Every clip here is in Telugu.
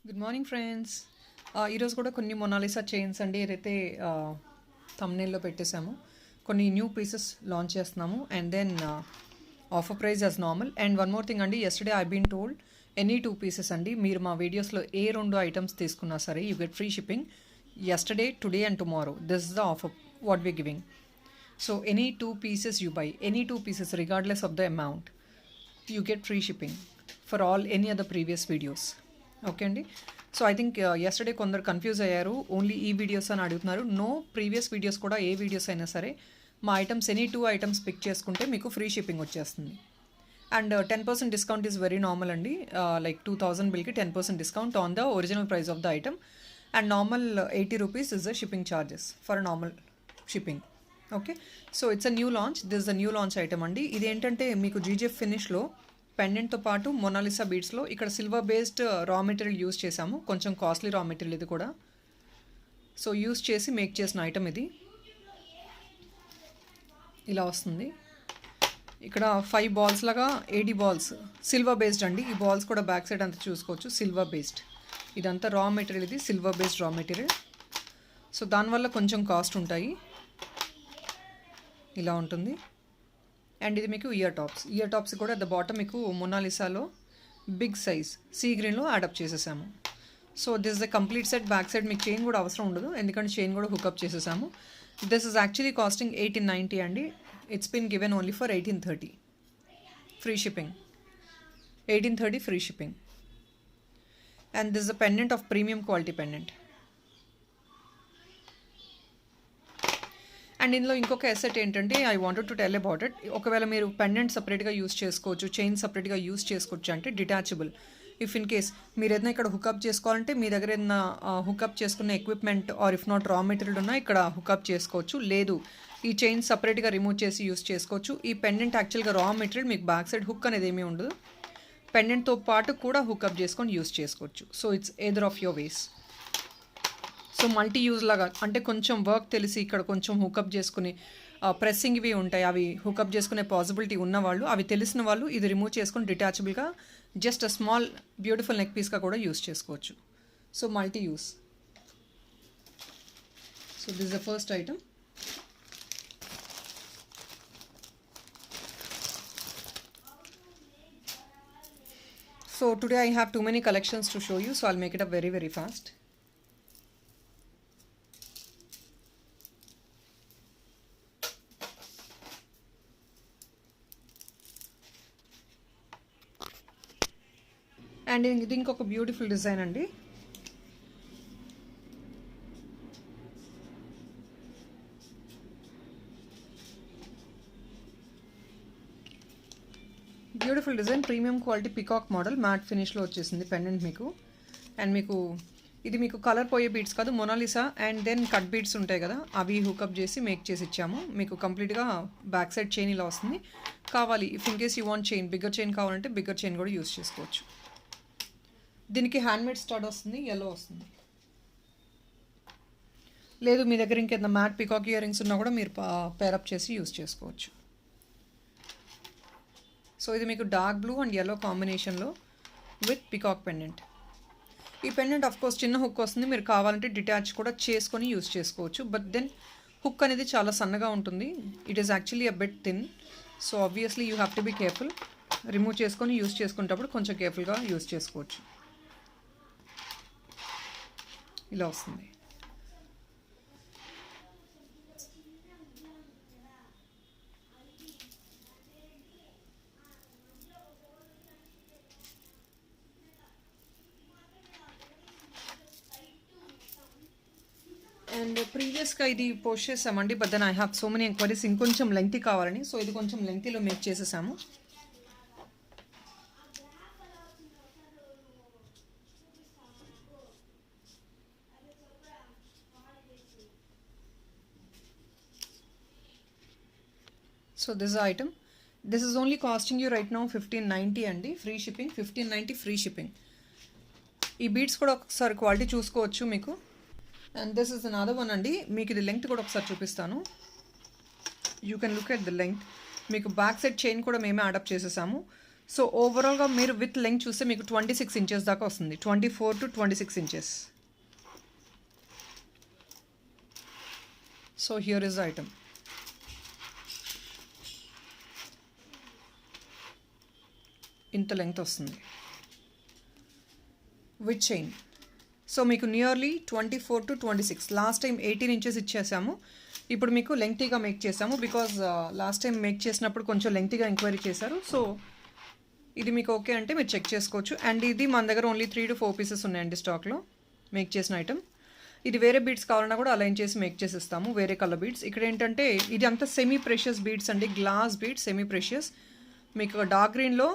Good morning friends. ఈరోజు కూడా కొన్ని మొనాలిసా చైన్స్ అండి ఏదైతే థంబ్నెయిల్లో పెట్టేశాము. కొన్ని న్యూ పీసెస్ లాంచ్ చేస్తున్నాము and then offer price as normal. And one more thing అండి, yesterday I been told any 2 pieces అండి మీరు మా వీడియోస్లో ఏ 2 ఐటమ్స్ తీసుకున్నా సరే you get free shipping. Yesterday, today and tomorrow this is the offer what we giving. So any 2 pieces you buy, any 2 pieces regardless of the amount, you get free shipping for all any other previous videos. Okay అండి. సో ఐ థింక్ ఎస్టర్డే కొందరు కన్ఫ్యూజ్ అయ్యారు, ఓన్లీ ఈ వీడియోస్ అని అడుగుతున్నారు. నో, ప్రీవియస్ వీడియోస్ కూడా ఏ వీడియోస్ అయినా సరే మా ఐటమ్స్ ఎనీ 2 items పిక్ చేసుకుంటే మీకు ఫ్రీ షిప్పింగ్ వచ్చేస్తుంది. And 10% discount is very normal అండి. లైక్ 2000 బిల్కి 10% discount on the original price of the item. And normal 80 rupees is the shipping charges for normal shipping. Okay, so it's a new launch. This the new launch item అండి. ఇది ఏంటంటే మీకు జీజీఎఫ్ ఫినిష్లో పెండెంట్తో పాటు మొనాలిసా బీడ్స్లో ఇక్కడ silver based raw material use చేసాము. కొంచెం కాస్ట్లీ రా మెటీరియల్ ఇది కూడా. సో యూస్ చేసి మేక్ చేసిన ఐటమ్ ఇది. ఇలా వస్తుంది. ఇక్కడ 5 balls లాగా 80 balls సిల్వర్ బేస్డ్ అండి. ఈ బాల్స్ కూడా బ్యాక్ సైడ్ అంతా చూసుకోవచ్చు, సిల్వర్ బేస్డ్. ఇదంతా రా మెటీరియల్, ఇది silver based raw material. So దానివల్ల కొంచెం కాస్ట్ ఉంటాయి. ఇలా ఉంటుంది. అండ్ ఇది మీకు ఇయర్ టాప్స్ కూడా అట్ ద బాటమ్ మీకు మొనాలిసాలో బిగ్ సైజ్ సీ గ్రీన్లో యాడప్ చేసేసాము. So this the complete set. Back side మీకు చైన్ కూడా అవసరం ఉండదు, ఎందుకంటే చైన్ కూడా హుక్అప్ చేసేసాము. దిస్ ఇస్ యాక్చువల్లీ కాస్టింగ్ 1890 అండి. It's been given only for 1830 free shipping. 1830 free shipping. And this the pendant of premium quality pendant. And ఇందులో ఇంకొక ఎసెట్ ఏంటంటే I wanted to tell about it. ఒకవేళ మీరు పెండెంట్ సపరేట్గా యూస్ చేసుకోవచ్చు, చైన్ సపరేట్గా యూస్ చేసుకోవచ్చు అంటే డిటాచబుల్. ఇఫ్ ఇన్ కేస్ మీరు ఏదైనా ఇక్కడ హుక్అప్ చేసుకోవాలంటే మీ దగ్గర ఏదైనా హుక్అప్ చేసుకునే equipment or if not raw material ఉన్నా ఇక్కడ హుక్అప్ చేసుకోవచ్చు. లేదు, ఈ చైన్ సపరేట్గా రిమూవ్ చేసి యూస్ చేసుకోవచ్చు. ఈ పెండెంట్ యాక్చువల్గా రా మెటీరియల్, మీకు బ్యాక్ సైడ్ హుక్ అనేది ఏమీ ఉండదు. పెండెంట్తో పాటు కూడా హుక్అప్ చేసుకొని యూస్ చేసుకోవచ్చు. So it's either of your ways. So multi use లాగా అంటే కొంచెం వర్క్ తెలిసి ఇక్కడ కొంచెం హుకప్ చేసుకుని ప్రెస్సింగ్ ఇవి ఉంటాయి, అవి హుకప్ చేసుకునే పాసిబిలిటీ ఉన్నవాళ్ళు, అవి తెలిసిన వాళ్ళు ఇది రిమూవ్ చేసుకుని డిటాచబుల్గా just a small beautiful neck పీస్గా కూడా యూస్ చేసుకోవచ్చు. So multi use. So this is the first item. So today I have too many collections to show you, so I'll make it up very very fast. And ఇది ఇంకొక బ్యూటిఫుల్ డిజైన్ అండి. Beautiful design, premium quality peacock model, matte ఫినిష్లో వచ్చేసింది పెండెంట్ మీకు. అండ్ మీకు ఇది మీకు కలర్ పోయే బీడ్స్ కాదు, Mona Lisa and then cut beads ఉంటాయి కదా, అవి హుకప్ చేసి మేక్ చేసి ఇచ్చాము. మీకు కంప్లీట్గా బ్యాక్ సైడ్ చైన్ ఇలా వస్తుంది. కావాలి if in case you want chain, bigger chain కావాలంటే బిగ్గర్ చైన్ కూడా యూస్ చేసుకోవచ్చు. దీనికి హ్యాండ్మేడ్ స్టడ్ వస్తుంది, ఎల్లో వస్తుంది. లేదు మీ దగ్గర ఇంకేదైనా మ్యాట్ పికాక్ ఇయర్ రింగ్స్ ఉన్నా కూడా మీరు పేరప్ చేసి యూస్ చేసుకోవచ్చు. సో ఇది మీకు డార్క్ బ్లూ అండ్ ఎల్లో కాంబినేషన్లో విత్ పికాక్ పెండెంట్. ఈ పెండెంట్ ఆఫ్ కోర్స్ చిన్న హుక్ వస్తుంది, మీరు కావాలంటే డిటాచ్ కూడా చేసుకొని యూస్ చేసుకోవచ్చు. బట్ దెన్ హుక్ అనేది చాలా సన్నగా ఉంటుంది. It is actually a bit thin. So obviously you have to be careful. Remove చేసుకొని యూస్ చేసుకునేటప్పుడు కొంచెం కేర్ఫుల్గా యూస్ చేసుకోవచ్చు. ఇలా వస్తుంది. అండ్ ప్రీవియస్గా ఇది పోస్ట్ చేసామండి, but then I have so many enquiries ఇంకొంచెం లెంగ్తీ కావాలని, సో ఇది కొంచెం లెంగ్తీలో మేక్ చేసేసాము. So this item, this is only costing you right now 1590 అండి. Free shipping, 1590 free shipping. ఈ బీడ్స్ కూడా ఒకసారి క్వాలిటీ చూసుకోవచ్చు మీకు. And this is another one అండి. మీకు ఇది లెంగ్త్ కూడా ఒకసారి చూపిస్తాను. You can look at the length. మీకు బ్యాక్ సైడ్ చైన్ కూడా మేమే అడాప్ట్ చేసేసాము. సో ఓవరాల్గా మీరు విత్ లెంగ్త్ చూస్తే మీకు 26 ఇంచెస్ దాకా వస్తుంది, 24 to 26 inches. So here is the item. ఇంత లెంగ్త్ వస్తుంది విత్ చైన్. సో మీకు nearly 24 to 26. Last time 18 inches ఇచ్చేసాము, ఇప్పుడు మీకు లెంగ్తీగా మేక్ చేసాము. బికాజ్ లాస్ట్ టైం మేక్ చేసినప్పుడు కొంచెం లెంగ్తీగా ఎంక్వైరీ చేశారు. సో ఇది మీకు ఓకే అంటే మీరు చెక్ చేసుకోవచ్చు. అండ్ ఇది మన దగ్గర ఓన్లీ 3 to 4 పీసెస్ ఉన్నాయండి స్టాక్లో మేక్ చేసిన ఐటమ్. ఇది వేరే బీడ్స్ కావాలన్నా కూడా అలైన్ చేసి మేక్ చేసి ఇస్తాము, వేరే కలర్ బీడ్స్. ఇక్కడ ఏంటంటే ఇది అంతా సెమీ ప్రెషియస్ బీడ్స్ అండి, గ్లాస్ బీడ్స్ సెమీ ప్రెషియస్. మీకు డార్క్ గ్రీన్లో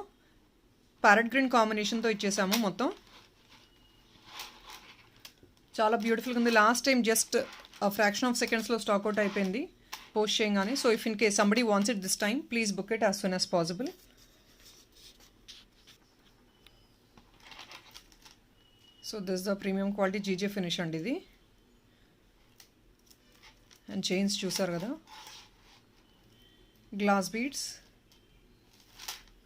ప్యారెట్ గ్రీన్ కాంబినేషన్తో ఇచ్చేసాము మొత్తం. చాలా బ్యూటిఫుల్గా ఉంది. Last time just fraction of సెకండ్స్లో స్టాక్ అవుట్ అయిపోయింది పోస్ట్ చేయగానే. So if in case somebody wants it this time, please book it as soon as possible. So this the premium quality GJ finish అండి ఇది. అండ్ చైన్స్ చూసారు కదా, గ్లాస్ బీడ్స్.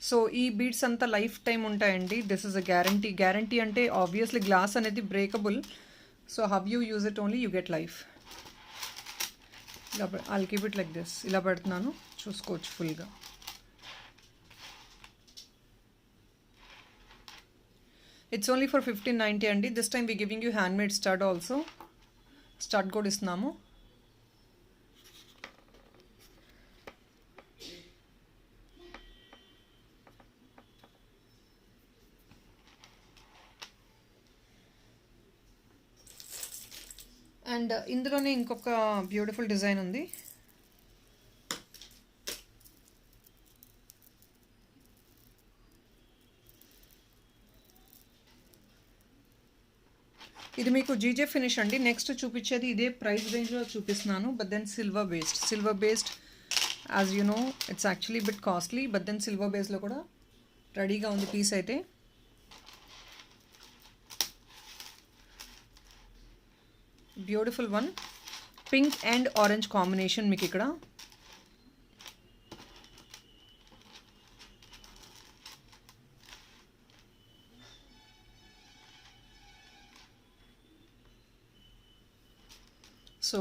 సో ఈ బీడ్స్ అంతా లైఫ్ టైం ఉంటాయండి. This is a guarantee. Guarantee అంటే ఆబ్వియస్లీ గ్లాస్ అనేది breakable. So how you use it only you get life. ఇలా I'll keep it like this. ఇలా పెడుతున్నాను, చూసుకోవచ్చు ఫుల్గా. ఇట్స్ ఓన్లీ ఫర్ 1590 అండి. This time we giving you handmade stud also. Stud కూడా ఇస్తున్నాము. అండ్ ఇందులోనే ఇంకొక బ్యూటిఫుల్ డిజైన్ ఉంది. ఇది మీకు జీజే ఫినిష్ అండి. నెక్స్ట్ చూపించేది ఇదే ప్రైస్ రేంజ్లో చూపిస్తున్నాను, but then silver based. Silver based as you know it's actually bit costly, but then silver బేస్లో కూడా రెడీగా ఉంది పీస్ అయితే. Beautiful one, pink and orange combination మీకు ఇక్కడ. So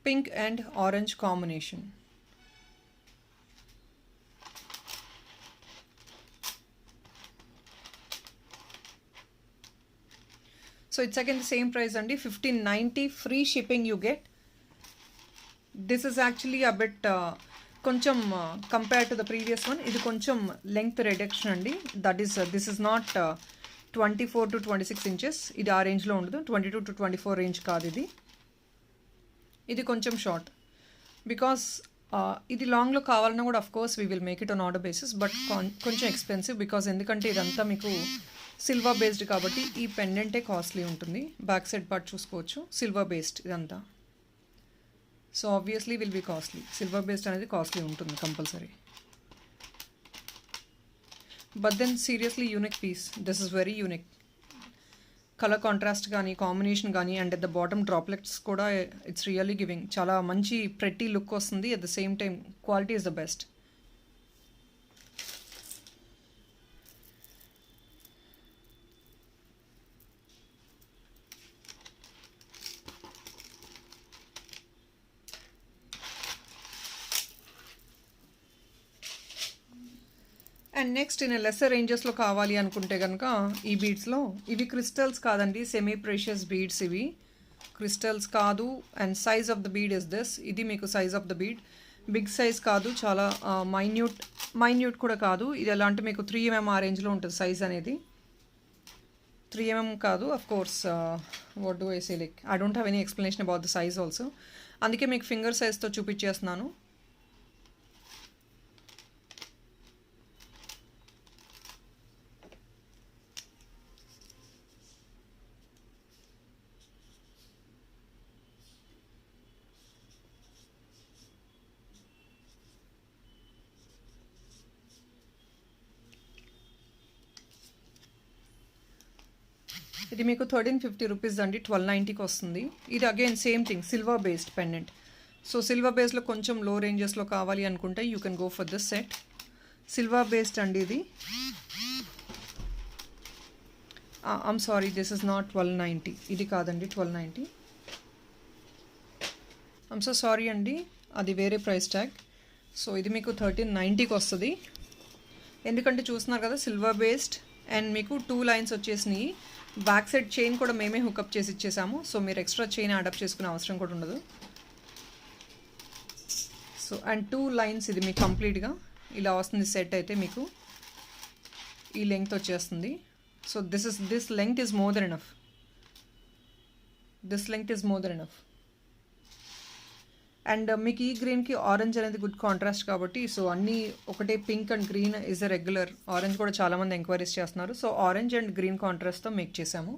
pink and orange combination. So it's again the same price అండి, 1590. Free shipping you get. This is actually a bit కొంచెం compare to the previous one ఇది కొంచెం లెంగ్త్ రిడక్షన్ అండి. That is this is not 24 to 26 inches. ఇది ఆ రేంజ్లో ఉండదు, 22 to 24 రేంజ్ కాదు ఇది. ఇది కొంచెం షార్ట్ బికాస్ ఇది లాంగ్లో కావాలన్నా కూడా of course we will make it on order basis, but కొంచెం ఎక్స్పెన్సివ్. బికాస్ ఎందుకంటే ఇదంతా మీకు సిల్వర్ బేస్డ్ కాబట్టి ఈ పెండెంటే కాస్ట్లీ ఉంటుంది. బ్యాక్ సైడ్ పార్ట్ చూసుకోవచ్చు, సిల్వర్ బేస్డ్ ఇదంతా. So obviously will be costly. Silver based అనేది కాస్ట్లీ ఉంటుంది compulsory. But then seriously unique piece. This is very unique. Colour contrast కానీ కాంబినేషన్ కానీ and at the bottom droplets కూడా ఇట్స్ రియల్లీ గివింగ్ చాలా మంచి ప్రెట్టి లుక్ వస్తుంది. At the same time quality is the best. And next in lesser రేంజెస్లో కావాలి అనుకుంటే కనుక ఈ బీడ్స్లో ఇవి క్రిస్టల్స్ కాదండి, సెమీ ప్రెషియస్ బీడ్స్ ఇవి. క్రిస్టల్స్ కాదు. And size of the bead is this. ఇది మీకు size of the bead. Big size కాదు, చాలా మైన్యూట్ కూడా కాదు. ఇది ఎలా అంటే మీకు 3mm ఆ రేంజ్లో ఉంటుంది సైజ్ అనేది. 3mm కాదు, of course what do I say, like I don't have any explanation about the size also. అందుకే మీకు ఫింగర్ సైజ్తో చూపించేస్తున్నాను. ఇది మీకు 1350 రూపీస్ అండి, 1290కి వస్తుంది. ఇది again same thing, silver based pendant. So silver బేస్లో కొంచెం లో రేంజెస్లో కావాలి అనుకుంటే you can go for this set. Silver based అండి ఇది. I'm sorry, this is not 1290. ఇది కాదండి 1290. ఐమ్ సో సారీ అండి, అది వేరే ప్రైస్ ట్యాగ్. సో ఇది మీకు 1390కి వస్తుంది. ఎందుకంటే చూస్తున్నారు కదా సిల్వర్ బేస్డ్, అండ్ మీకు 2 లైన్స్ వచ్చేసినాయి. బ్యాక్ సైడ్ చైన్ కూడా మేమే హుకప్ చేసి ఇచ్చేసాము. సో మీరు ఎక్స్ట్రా చైన్ అడాప్ట్ చేసుకునే అవసరం కూడా ఉండదు. సో అండ్ 2 లైన్స్ ఇది మీకు కంప్లీట్గా ఇలా వస్తుంది. సెట్ అయితే మీకు ఈ లెంగ్త్ వచ్చేస్తుంది. So this length is more than enough. This length is more than enough. And మీకు ఈ గ్రీన్కి ఆరెంజ్ అనేది గుడ్ కాంట్రాస్ట్ కాబట్టి, సో అన్నీ ఒకటే pink and green is a regular. Orange కూడా చాలామంది ఎంక్వైరీస్ చేస్తున్నారు. సో ఆరెంజ్ అండ్ గ్రీన్ కాంట్రాస్ట్తో మేక్ చేసాము.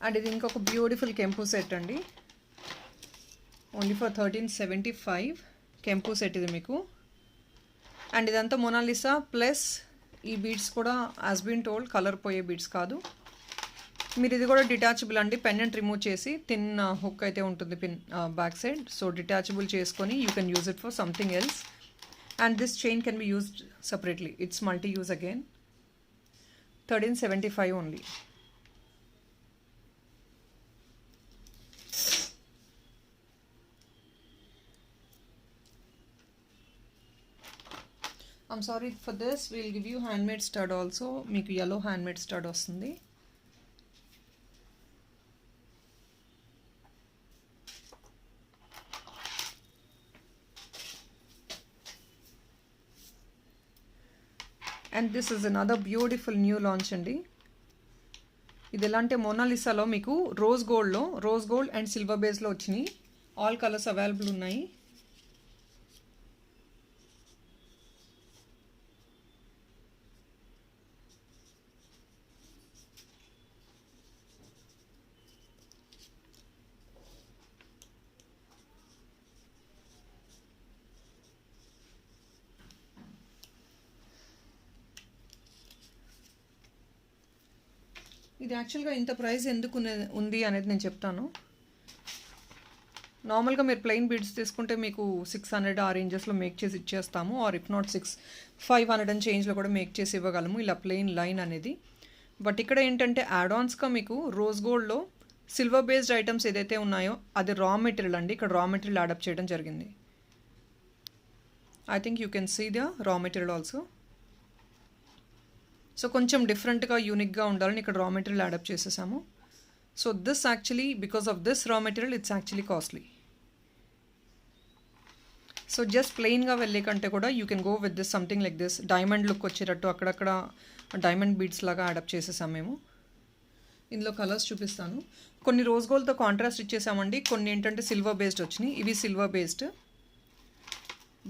అండ్ ఇది ఇంకొక బ్యూటిఫుల్ కెంపు సెట్ అండి. ఓన్లీ ఫర్ 1375 కెంపు సెట్ ఇది మీకు. అండ్ ఇదంతా మొనాలిసా ప్లస్ ఈ బీడ్స్ కూడా యాజ్ బీన్ టోల్డ్ కలర్ పోయే బీడ్స్ కాదు. మీరు ఇది కూడా డిటాచబుల్ అండి. పెండెంట్ రిమూవ్ చేసి థిన్ హుక్ అయితే ఉంటుంది pin back side. So detachable చేసుకొని you can use it for something else. And this chain can be used separately. It's multi use again. 1375 only. I'm sorry for this, we'll give you handmade stud also. మీకు yellow handmade stud వస్తుంది. And this is another beautiful new launch అండి. ఇది ఎలా అంటే మొనాలిసాలో మీకు రోజ్ గోల్డ్ అండ్ సిల్వర్ బేస్లో వచ్చినాయి. ఆల్ కలర్స్ అవైలబుల్ ఉన్నాయి. ఇది యాక్చువల్గా ఇంత ప్రైస్ ఎందుకు ఉంది అనేది నేను చెప్తాను. నార్మల్గా మీరు ప్లెయిన్ బీడ్స్ తీసుకుంటే మీకు 600 ఆ రేంజెస్లో మేక్ చేసి ఇచ్చేస్తాము. ఆర్ ఇఫ్ నాట్ 500 అండ్ చేంజ్లో కూడా మేక్ చేసి ఇవ్వగలము ఇలా ప్లెయిన్ లైన్ అనేది. బట్ ఇక్కడ ఏంటంటే యాడాన్స్గా మీకు రోజ్ గోల్డ్లో సిల్వర్ బేస్డ్ ఐటమ్స్ ఏదైతే ఉన్నాయో అది రా మెటీరియల్ అండి. ఇక్కడ రా మెటీరియల్ అడాప్ట్ చేయడం జరిగింది. I think you can see the raw material also. So కొంచెం డిఫరెంట్గా యూనిక్గా ఉండాలని ఇక్కడ రా మెటీరియల్ అడాప్ట్ చేసేసాము. So this actually because of this raw material it's actually costly. So just ప్లెయిన్గా వెళ్ళే కంటే కూడా you can go with this something like this. Diamond look వచ్చేటట్టు అక్కడక్కడ డైమండ్ బీడ్స్ లాగా అడాప్ట్ చేసేసాం మేము. ఇందులో కలర్స్ చూపిస్తాను. కొన్ని రోజ్ గోల్డ్తో కాంట్రాస్ట్ ఇచ్చేసామండి. కొన్ని ఏంటంటే సిల్వర్ బేస్డ్ వచ్చినాయి. ఇవి సిల్వర్ బేస్డ్.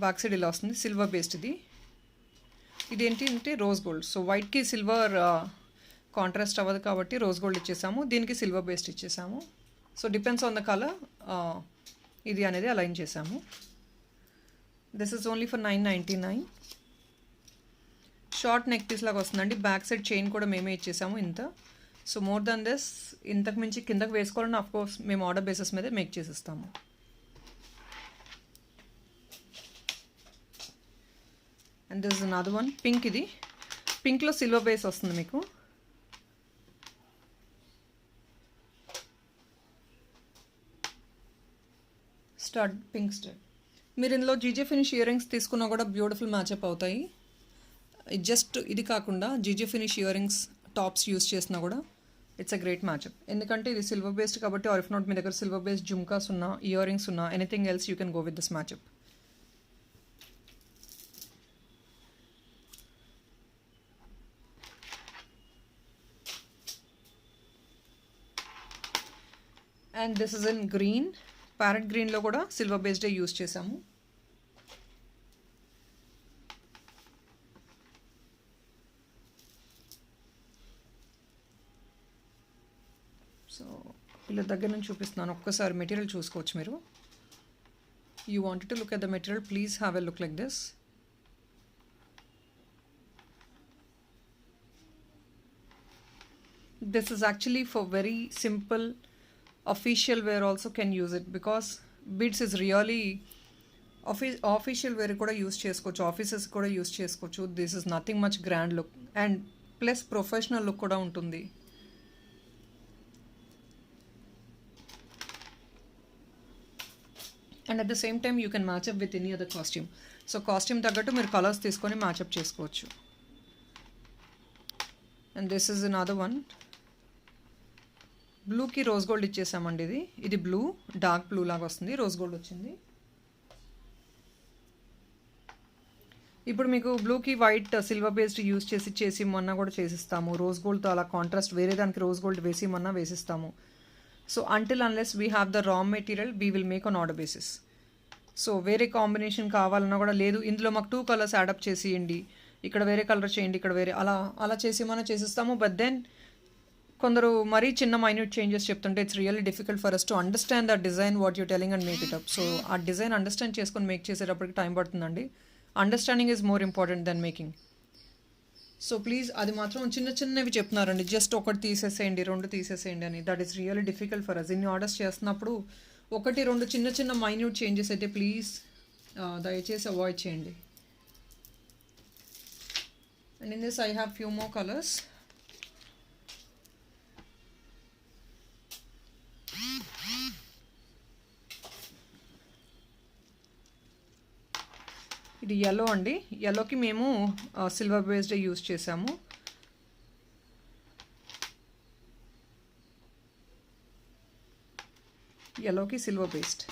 బ్యాక్ సైడ్ ఇలా వస్తుంది సిల్వర్ బేస్డ్. ఇదేంటి అంటే రోజ్ గోల్డ్. సో వైట్కి సిల్వర్ కాంట్రాస్ట్ అవ్వదు కాబట్టి రోజ్ గోల్డ్ ఇచ్చేసాము. దీనికి సిల్వర్ బేస్డ్ ఇచ్చేసాము. So depends on the colour ఇది అనేది అలైన్ చేసాము. This is only for 999. Short neck piece లాగా వస్తుందండి. బ్యాక్ సైడ్ చైన్ కూడా మేమే ఇచ్చేసాము ఇంత. సో మోర్ దాన్ దిస్ ఇంతకు మించి కిందకు వేసుకోవాలని అఫ్కోర్స్ మేము ఆర్డర్ బేసిస్ మీద మేక్ చేసిస్తాము. And this is another one pink. ఇది పింక్లో సిల్వర్ బేస్ వస్తుంది మీకు. Stud pink stud. మీరు ఇందులో జీజే ఫినిష్ ఇయర్ రింగ్స్ తీసుకున్నా కూడా బ్యూటిఫుల్ మ్యాచప్ అవుతాయి. జస్ట్ ఇది కాకుండా GJ finish ear rings tops use చేసినా కూడా ఇట్స్ అ గ్రేట్ మ్యాచప్. ఎందుకంటే ఇది సిల్వర్ బేస్డ్ కాబట్టి, ఆర్ ఇఫ్ నాట్ మీ దగ్గర సిల్వర్ బేస్డ్ జుమ్కాస్ ఉన్నా, ఇయర్ రింగ్స్ ఉన్నా, anything else you can go with this మ్యాచప్. And this is in green. Parrot గ్రీన్లో కూడా సిల్వర్ బేస్డే యూస్ చేసాము. సో ఇలా దగ్గర నుంచి చూపిస్తున్నాను. ఒక్కసారి మెటీరియల్ చూసుకోవచ్చు మీరు. you wanted to look at the material, please have a look like this. This is actually for very simple official wear also can use it, because beads is really official wear కూడా యూస్ చేసుకోవచ్చు, ఆఫీసెస్ కూడా యూస్ చేసుకోవచ్చు. This is nothing much grand look and plus professional look కూడా ఉంటుంది. And at the same time you can మ్యాచ్అప్ with any other costume. So costume తగ్గట్టు మీరు కలర్స్ తీసుకొని మ్యాచ్అప్ చేసుకోవచ్చు. And this is another one. బ్లూకి రోజ్ గోల్డ్ ఇచ్చేసామండి. ఇది బ్లూ, డార్క్ బ్లూ లాగా వస్తుంది, రోజ్ గోల్డ్ వచ్చింది. ఇప్పుడు మీకు బ్లూకి వైట్ సిల్వర్ బేస్డ్ యూస్ చేసి మొన్న కూడా చేసిస్తాము. రోజ్ గోల్డ్తో అలా కాంట్రాస్ట్ వేరే దానికి రోజ్ గోల్డ్ వేసి మొన్న వేసిస్తాము. So until unless we have the raw material we will make on order basis. So వేరే కాంబినేషన్ కావాలన్నా కూడా లేదు, ఇందులో మాకు 2 కలర్స్ యాడప్ చేసేయండి, ఇక్కడ వేరే కలర్ చేయండి, ఇక్కడ వేరే, అలా చేసి మనం చేసిస్తాము. బట్ దెన్ కొందరు మరీ చిన్న మైన్యూట్ చేంజెస్ చెప్తుంటే it's really difficult for us to understand the design what you telling and make it up. So ఆ డిజైన్ అండర్స్టాండ్ చేసుకొని మేక్ చేసేటప్పటికి టైం పడుతుందండి. Understanding is more important then making. So please అది మాత్రం చిన్నవి చెప్తున్నారండి, జస్ట్ ఒకటి తీసేసేయండి, 2 తీసేసేయండి అని. That is really difficult for us. ఇన్ని ఆర్డర్స్ చేస్తున్నప్పుడు 1-2 చిన్న మైన్యూట్ చేంజెస్ అయితే ప్లీజ్ దయచేసి అవాయిడ్ చేయండి. And in this I have few more colours. ఇది yellow అండి. yellowకి మేము సిల్వర్ బేస్డ్ యూస్ చేసాము. yellowకి సిల్వర్ బేస్డ్.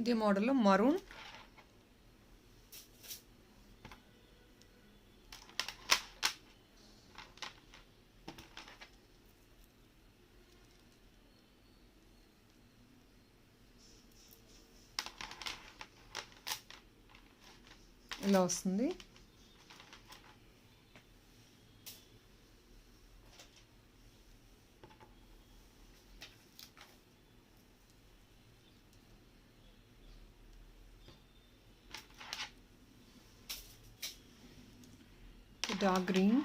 ఇదే మోడల్లో మరూన్, ఇలా వస్తుంది. డార్క్ గ్రీన్,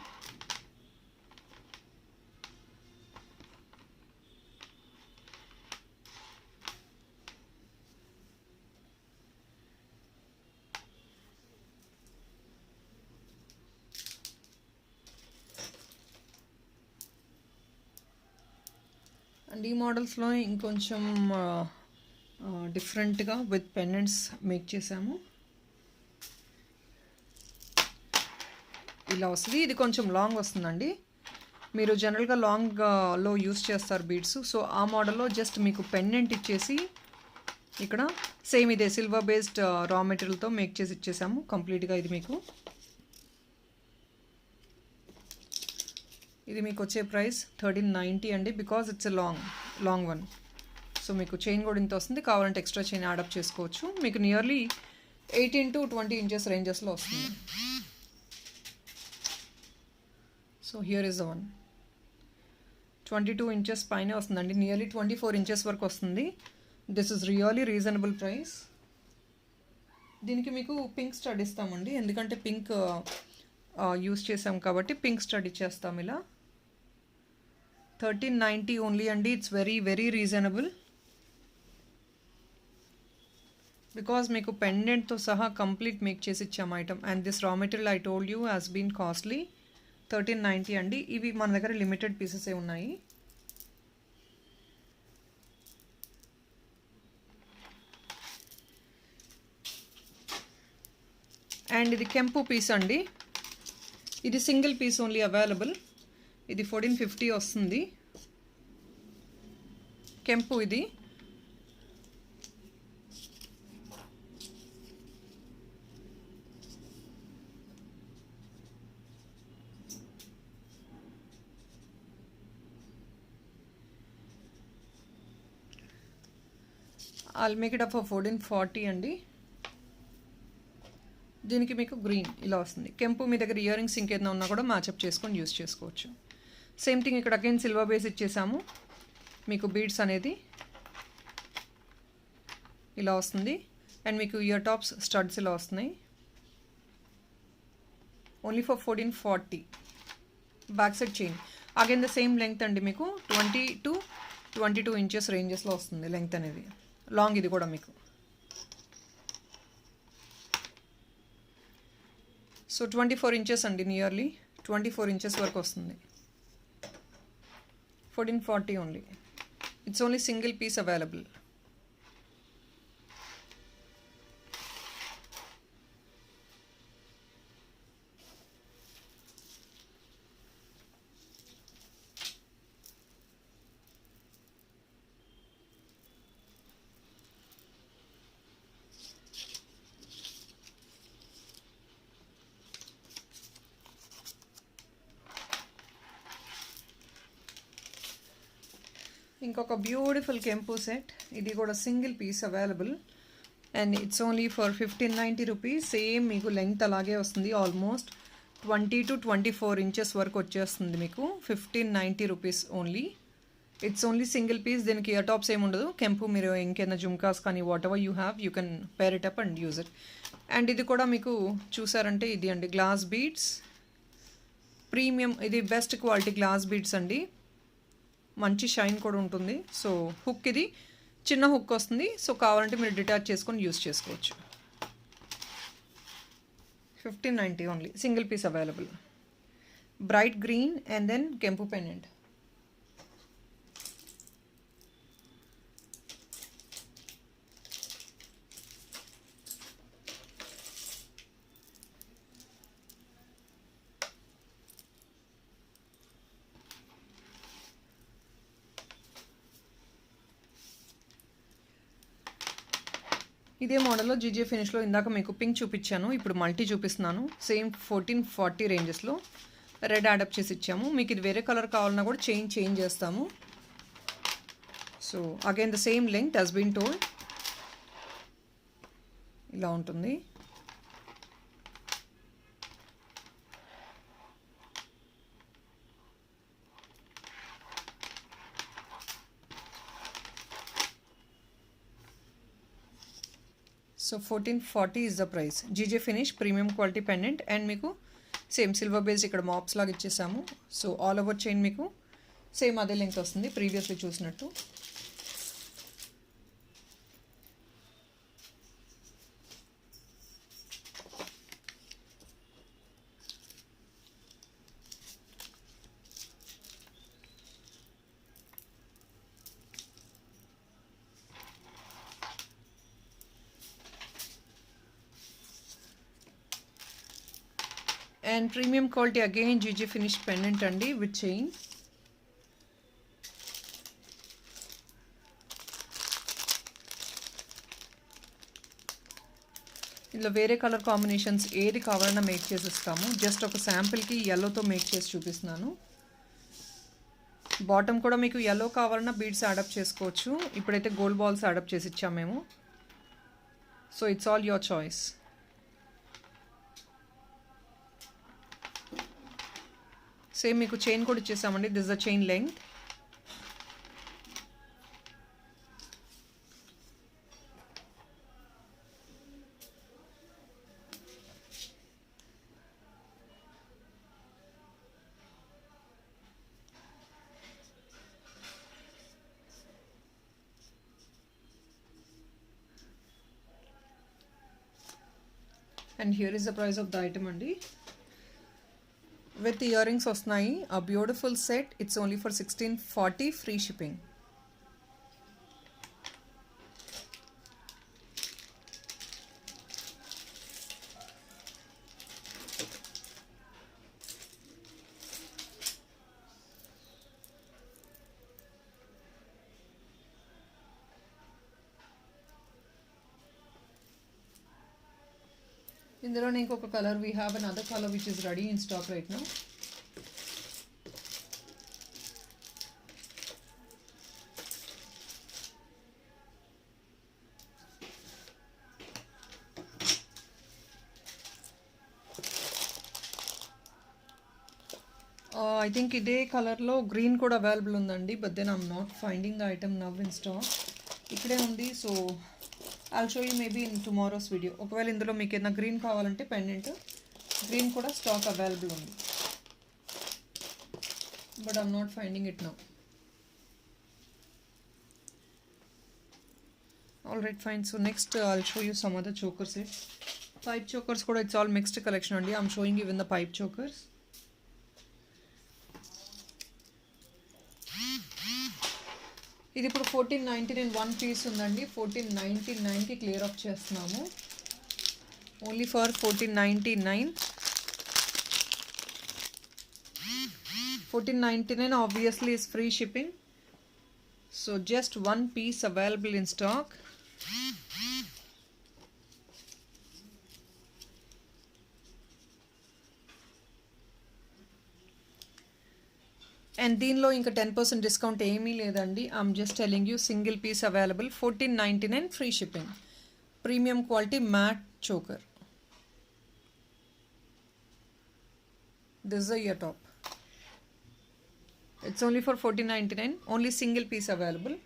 అండ్ ఈ మోడల్స్లో ఇంకొంచెం డిఫరెంట్గా విత్ పెండెంట్స్ మేక్ చేసాము. ఇలా వస్తుంది. ఇది కొంచెం లాంగ్ వస్తుందండి. మీరు జనరల్గా లాంగ్లో యూస్ చేస్తారు బీడ్స్. సో ఆ మోడల్లో జస్ట్ మీకు పెండెంట్ ఇచ్చేసి ఇక్కడ సేమ్ ఇదే సిల్వర్ బేస్డ్ రా మెటీరియల్తో మేక్ చేసి ఇచ్చేసాము కంప్లీట్గా. ఇది మీకు వచ్చే ప్రైస్ 1390 అండి, because it's a long one. So మీకు చైన్ కూడా ఇంత వస్తుంది, కావాలంటే ఎక్స్ట్రా చైన్ యాడప్ చేసుకోవచ్చు. మీకు నియర్లీ 18 to 20 ఇంచెస్ రేంజెస్లో వస్తుంది. So here is the one. 22 inches పైనే వస్తుందండి, నియర్లీ 24 ఇంచెస్ వరకు వస్తుంది. This is really reasonable price. దీనికి మీకు పింక్ స్టడ్ ఇస్తామండి, ఎందుకంటే పింక్ యూస్ చేసాం కాబట్టి పింక్ స్టడ్ ఇచ్చేస్తాం. ఇలా 1390 ఓన్లీ అండి. It's very very reasonable, because మీకు పెండెంట్తో సహా కంప్లీట్ మేక్ చేసి ఇచ్చాము item. And this raw material I told you has been costly. 1390 అండి. ఇవి మన దగ్గర లిమిటెడ్ పీసెసే ఉన్నాయి. అండ్ ఇది కెంపు పీస్ అండి. ఇది సింగిల్ పీస్ ఓన్లీ అవైలబుల్. ఇది 1450 వస్తుంది. కెంపు ఇది. I'll make it up for 1440 అండి. దీనికి మీకు గ్రీన్ ఇలా వస్తుంది. కెంపు మీ దగ్గర ఇయర్ రింగ్స్ ఇంకేదైనా ఉన్నా కూడా మ్యాచప్ చేసుకొని యూస్ చేసుకోవచ్చు. సేమ్ థింగ్ ఇక్కడ అగైన్ సిల్వర్ బేస్ ఇచ్చేసాము. మీకు బీడ్స్ అనేది ఇలా వస్తుంది. అండ్ మీకు ఇయర్ టాప్స్ స్టడ్స్ ఇలా వస్తున్నాయి. Only for 1440. Back side chain again the same length అండి. మీకు 20 to 22 ఇంచెస్ రేంజెస్లో వస్తుంది లెంగ్త్ అనేది. లాంగ్ ఇది కూడా మీకు. సో 24 ఇంచెస్ అండి, నియర్లీ 24 ఇంచెస్ వరకు వస్తుంది. 1440 only. It's only single piece available. ఇంకొక బ్యూటిఫుల్ కెంపు సెట్, ఇది కూడా single piece available and it's only for 1590 rupees. Same మీకు లెంగ్త్ అలాగే వస్తుంది, ఆల్మోస్ట్ 20 to 24 ఇంచెస్ వరకు వచ్చేస్తుంది మీకు. 1590 rupees only. It's only single piece. దీనికి ఇయర్ టాప్స్ ఏమి ఉండదు. కెంపు మీరు ఇంకేదైనా జుమ్కాస్ కానీ whatever you have you can pair it up and use it. And ఇది కూడా మీకు చూసారంటే ఇది అండి గ్లాస్ బీడ్స్, ప్రీమియం, ఇది బెస్ట్ క్వాలిటీ గ్లాస్ బీడ్స్ అండి. మంచి షైన్ కూడా ఉంటుంది. సో హుక్ ఇది చిన్న హుక్ వస్తుంది. సో కావాలంటే మీరు డిటాచ్ చేసుకొని యూస్ చేసుకోవచ్చు. 1590 only, single piece available. Bright green and then కెంపు పెండెంట్. ఇదే మోడల్లో జీజే ఫినిష్లో ఇందాక మీకు పింక్ చూపించాను, ఇప్పుడు మల్టీ చూపిస్తున్నాను. సేమ్ 1440 రేంజెస్లో రెడ్ యాడప్ చేసి ఇచ్చాము. మీకు ఇది వేరే కలర్ కావాలన్నా కూడా చేంజ్ చేస్తాము. So again the same length has been told. ఇలా ఉంటుంది. So 1440 is the price. GJ finish premium quality pendant and మీకు సేమ్ సిల్వర్ బేస్ ఇక్కడ మాప్స్ లాగా ఇచ్చేసాము. సో ఆల్ ఓవర్ చైన్ మీకు సేమ్ అదే లెంగ్త్ వస్తుంది ప్రీవియస్లీ చూసినట్టు. And premium quality again GG finish pendant andi with chain. ఇలా వేరే కలర్ కాంబినేషన్స్ ఏది కావాలన్నా మేక్ చేసిస్తాము. జస్ట్ ఒక శాంపిల్కి yellowతో మేక్ చేసి చూపిస్తున్నాను. బాటమ్ కూడా మీకు yellow కావాలన్నా బీడ్స్ యాడప్ చేసుకోవచ్చు. ఇప్పుడైతే గోల్డ్ బాల్స్ యాడప్ చేసి ఇచ్చాము మేము. So it's all your choice. Same మీకు చైన్ కూడా ఇచ్చేసామండి. This the chain length. And here is the price of the item andi. With earrings వస్తున్నాయి. A beautiful set. It's only for 1640 free shipping. ఇందులోనే ఇంకొక colour, we have another color which is ready in stock right now. I think ఇదే కలర్లో గ్రీన్ కూడా అవైలబుల్ ఉందండి, but then I'm not finding the item now in stock. ఇక్కడే ఉంది, so I'll show you maybe in tomorrow's video. ఒకవేళ ఇందులో మీకు ఏదైనా గ్రీన్ కావాలంటే పెండెంట్ గ్రీన్ కూడా స్టాక్ అవైలబుల్ ఉంది, but I'm not finding it now. All right fine. So next I'll show you some other choker set. Pipe chokers కూడా ఇట్స్ ఆల్ మిక్స్డ్ కలెక్షన్ అండి. I'm sowing even the pipe chokers. ఇది ఇప్పుడు 1499 వన్ పీస్ ఉందండి. 1499కి క్లియర్ ఆఫ్ చేస్తున్నాము. Only for 1499. 1499 obviously is free shipping. So just one piece available in stock. And దీనిలో ఇంకా 10% డిస్కౌంట్ ఏమీ లేదండి. I'm just telling you single piece available. 1499 free shipping. Premium quality matte choker. This is ear top. It's only for 1499. Only single piece available.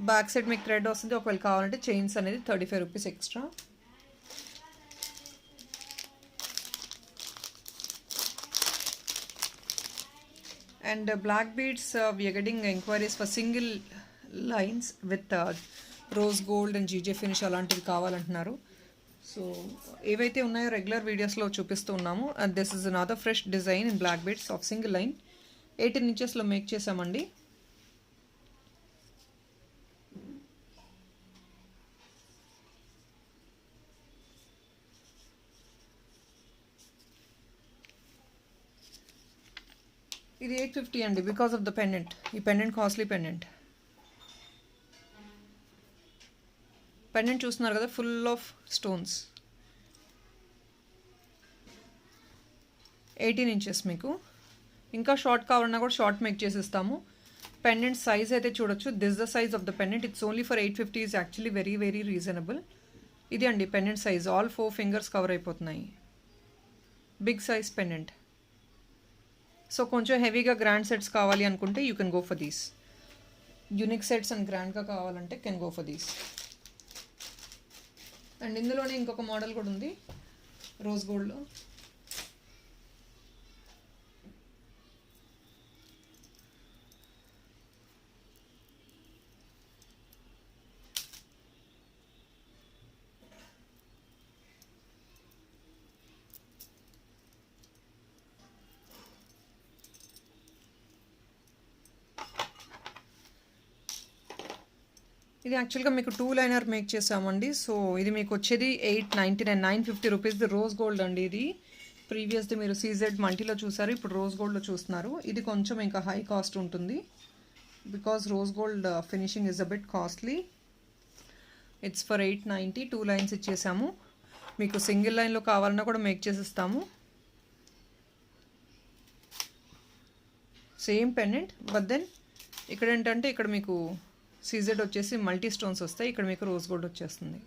Back side మీకు థ్రెడ్ వస్తుంది. ఒకవేళ కావాలంటే చైన్స్ అనేది 35 rupees extra. And black beads, we are getting inquiries for single lines with rose gold and GJ finish అలాంటివి కావాలంటున్నారు. సో ఏవైతే ఉన్నాయో రెగ్యులర్ వీడియోస్లో చూపిస్తూ ఉన్నాము. And this is another fresh design in black beads of single line. 18 ఇంచెస్లో మేక్ చేసామండి. ఇది 850 అండి, బికాస్ ఆఫ్ ద పెండెంట్. ఈ పెండెంట్ కాస్ట్లీ పెండెంట్. పెండెంట్ చూస్తున్నారు కదా, ఫుల్ ఆఫ్ స్టోన్స్. 18 ఇంచెస్. మీకు ఇంకా షార్ట్ కావాలన్నా కూడా షార్ట్ మేక్ చేసిస్తాము. పెండెంట్ సైజ్ అయితే చూడొచ్చు. This the size of the pendant. It's only for 850. Is actually very very reasonable. ఇది అండి pendant size. All 4 fingers cover అయిపోతున్నాయి. Big size pendant. సో కొంచెం హెవీగా గ్రాండ్ సెట్స్ కావాలి అనుకుంటే you can go for these. Unique sets and గ్రాండ్గా కావాలంటే can go for these. And ఇందులోనే ఇంకొక మోడల్ కూడా ఉంది రోజ్ గోల్డ్లో. ఇది యాక్చువల్గా మీకు 2 లైనర్ మేక్ చేసామండి. సో ఇది మీకు వచ్చేది 899, 950 రూపీస్ది రోజ్ గోల్డ్ అండి. ఇది ప్రీవియస్ది మీరు సీజెడ్ మల్టీలో చూసారు, ఇప్పుడు రోజ్ గోల్డ్లో చూస్తున్నారు. ఇది కొంచెం ఇంకా హై కాస్ట్ ఉంటుంది because rose gold finishing is a bit costly. It's for 890. 2 lines ఇచ్చేసాము. మీకు సింగిల్ లైన్లో కావాలన్నా కూడా మేక్ చేసిస్తాము. సేమ్ పెండెంట్, బట్ దెన్ ఇక్కడ ఏంటంటే ఇక్కడ మీకు సీజెడ్ వచ్చేసి మల్టీ స్టోన్స్ వస్తాయి. ఇక్కడ మీకు రోజ్ గోల్డ్ వచ్చేస్తుంది.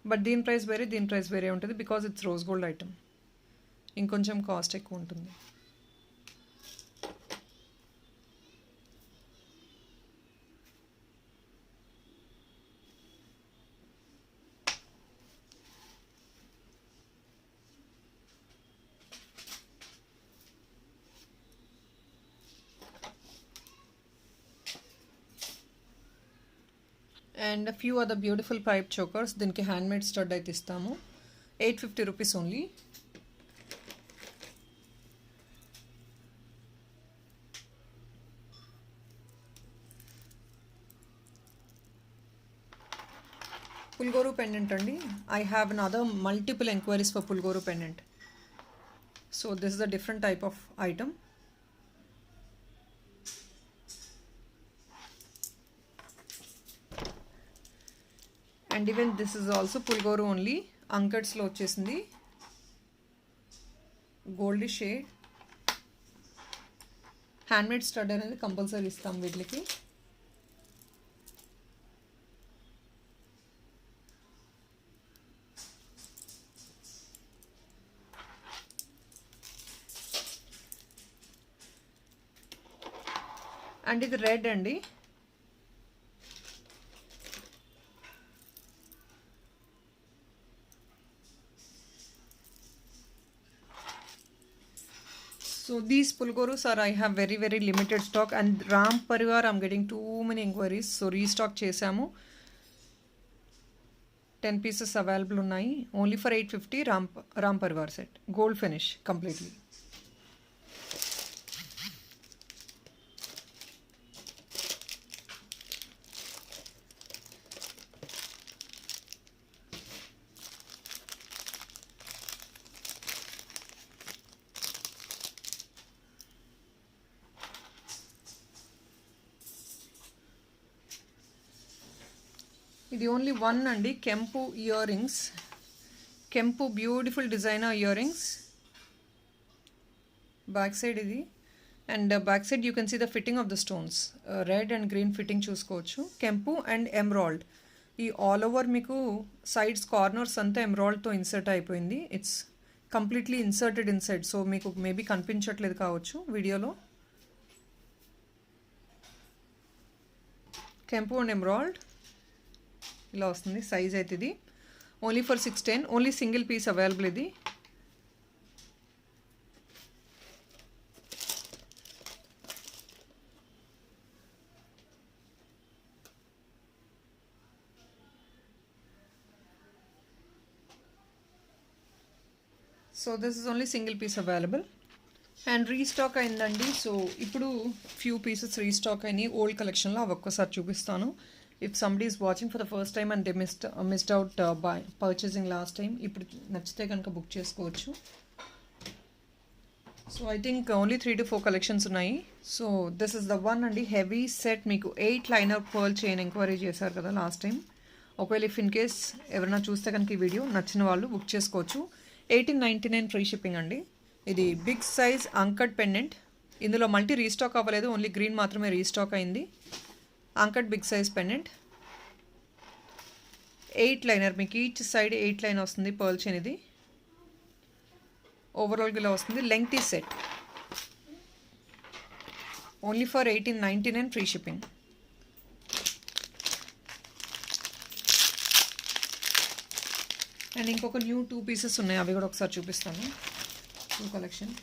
బట్ దీని ప్రైస్ వేరే, దీని ప్రైస్ వేరే ఉంటుంది because it's rose gold item. ఇంకొంచెం కాస్ట్ ఎక్కువ ఉంటుంది. And few other beautiful pipe chokers. దీనికి హ్యాండ్మేడ్ స్టడ్ అయితే ఇస్తాము. 850 రూపీస్ ఓన్లీ. పుల్గోరు పెండెంట్ అండి. I have another multiple enquiries for పుల్గోరు pendant. So this is a different type of item. And even this is also పుల్గోరు ఓన్లీ. అంకట్స్లో వచ్చేసింది. Gold shade. హ్యాండ్మేడ్ స్టడ్ అనేది కంపల్సరీ ఇస్తాం వీటికి. అండ్ ఇది రెడ్ అండి. So these pulgorus are, I have very limited stock, and Ram Parivar I'm getting too many inquiries, so restock చేసాము. 10 pieces available ఉన్నాయి. Only for 850 Ram Parivar set, gold finish completely. ఇది ఓన్లీ వన్ అండి. కెంపు ఇయర్ రింగ్స్, కెంపు beautiful designer earrings. Back side ఇది, and back side you can see the fitting of the stones. Red and green fitting చూసుకోవచ్చు. కెంపు అండ్ ఎమరాల్డ్, ఈ ఆల్ ఓవర్ మీకు సైడ్స్ కార్నర్స్ అంతా ఎమరాల్డ్తో ఇన్సర్ట్ అయిపోయింది. It's completely inserted inside, so మీకు మేబీ కనిపించట్లేదు కావచ్చు వీడియోలో. కెంపు అండ్ ఎమరాల్డ్ ఇలా వస్తుంది సైజ్ అయితే. ఇది only for 610, only single piece available ఇది. So this is only single piece available and restock అయిందండి. సో ఇప్పుడు ఫ్యూ పీసెస్ రీస్టాక్ అయినాయి ఓల్డ్ కలెక్షన్లో, అవి ఒక్కసారి చూపిస్తాను. If somebody is watching for the first time and they missed out by purchasing last time, ఇప్పుడు నచ్చితే కనుక బుక్ చేసుకోవచ్చు. So I think only 3 to 4 collections ఉన్నాయి. So this is the one అండి, హెవీ సెట్. మీకు 8 లైనర్ పర్ల్ చైన్ ఎంక్వైరీ చేశారు కదా లాస్ట్ టైం. ఒకవేళ ఇఫ్ ఇన్ కేస్ ఎవరైనా చూస్తే కనుక ఈ వీడియో నచ్చిన వాళ్ళు బుక్ చేసుకోవచ్చు. 1899 ఫ్రీ షిప్పింగ్ అండి. ఇది బిగ్ సైజ్ అంకట్ పెండెంట్. ఇందులో మల్టీ రీస్టాక్ అవ్వలేదు, ఓన్లీ గ్రీన్ మాత్రమే రీస్టాక్ అయింది. Uncut big size pendant, 8 liner, మీకు ఈచ్ సైడ్ 8 లైన్ వస్తుంది పర్ల్ చైన్. ఇది ఓవరాల్గా ఇలా వస్తుంది. Lengthy set, only for 1899 free shipping. And ఇంకొక న్యూ 2 పీసెస్ ఉన్నాయి, అవి కూడా ఒకసారి చూపిస్తాను. 2 కలెక్షన్.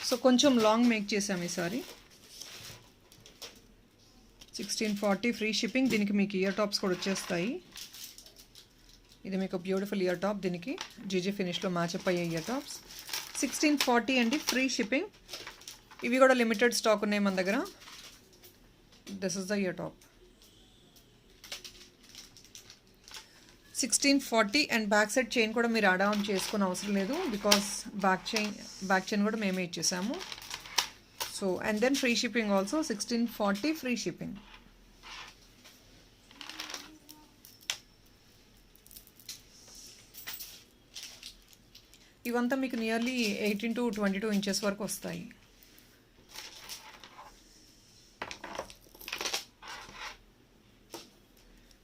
సో కొంచెం లాంగ్ మేక్ చేసాము ఈసారి. 1640 ఫ్రీ షిప్పింగ్. దీనికి మీకు ఇయర్ టాప్స్ కూడా వచ్చేస్తాయి. ఇది మీకు బ్యూటిఫుల్ ఇయర్ టాప్, దీనికి జీజీ ఫినిష్లో మ్యాచప్ అయ్యే ఇయర్ టాప్స్. 1640 అండి, ఫ్రీ షిప్పింగ్. ఇవి కూడా లిమిటెడ్ స్టాక్ ఉన్నాయి మన దగ్గర. This is the year top. 1640 and back side chain కూడా మీరు యాడ్ ఆన్ చేసుకుని అవసరం లేదు, బికాస్ బ్యాక్ చైన్ కూడా మేమే ఇచ్చేసాము. So and then free shipping also. 1640 free shipping. ఇవంతా మీకు నియర్లీ 18 to 22 ఇంచెస్ వరకు వస్తాయి.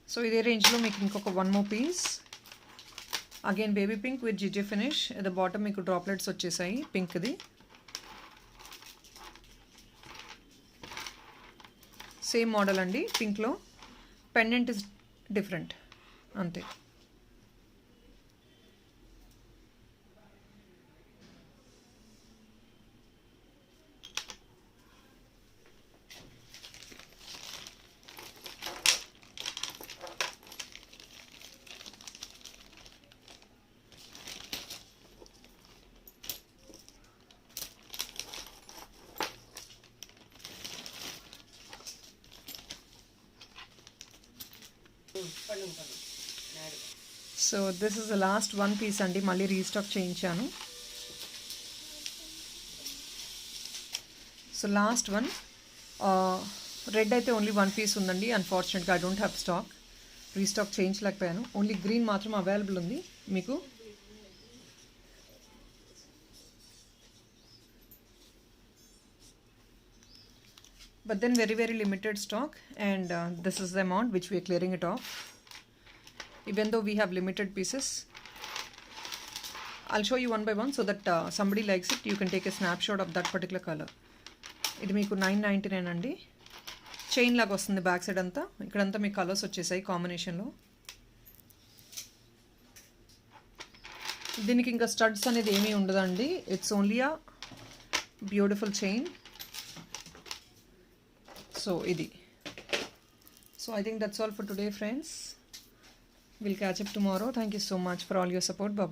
సో ఇదే రేంజ్లో మీకు ఇంకొక 1 more piece. Again baby pink with GJ finish. At the bottom మీకు డ్రాప్లెట్స్ వచ్చేసాయి పింక్ది. సేమ్ మోడల్ అండి పింక్లో. పెండెంట్ ఇస్ డిఫరెంట్ అంతే. So this is the last 1 piece అండి, మళ్ళీ రీస్టాక్ చేయించాను. సో లాస్ట్ వన్ రెడ్ అయితే ఓన్లీ 1 పీస్ ఉందండి. అన్ఫార్చునేట్గా I don't have stock, restock చేయించలేకపోయాను. ఓన్లీ గ్రీన్ మాత్రం అవైలబుల్ ఉంది మీకు. but then very limited stock, and this is the amount which we are clearing it off. Even though we have limited pieces, I'll show you one by one so that somebody likes it, you can take a snapshot of that particular color. ఇది మీకు 999 అండి. చైన్ లాగా వస్తుంది బ్యాక్ సైడ్ అంతా. ఇక్కడంతా మీకు కలర్స్ వచ్చేసాయి కాంబినేషన్లో. దీనికి ఇంకా స్టడ్స్ అనేది ఏమీ ఉండదండి. It's only a beautiful chain. So ఇది. So I think that's all for today, friends. We'll catch up tomorrow. Thank you so much for all your support. Bye.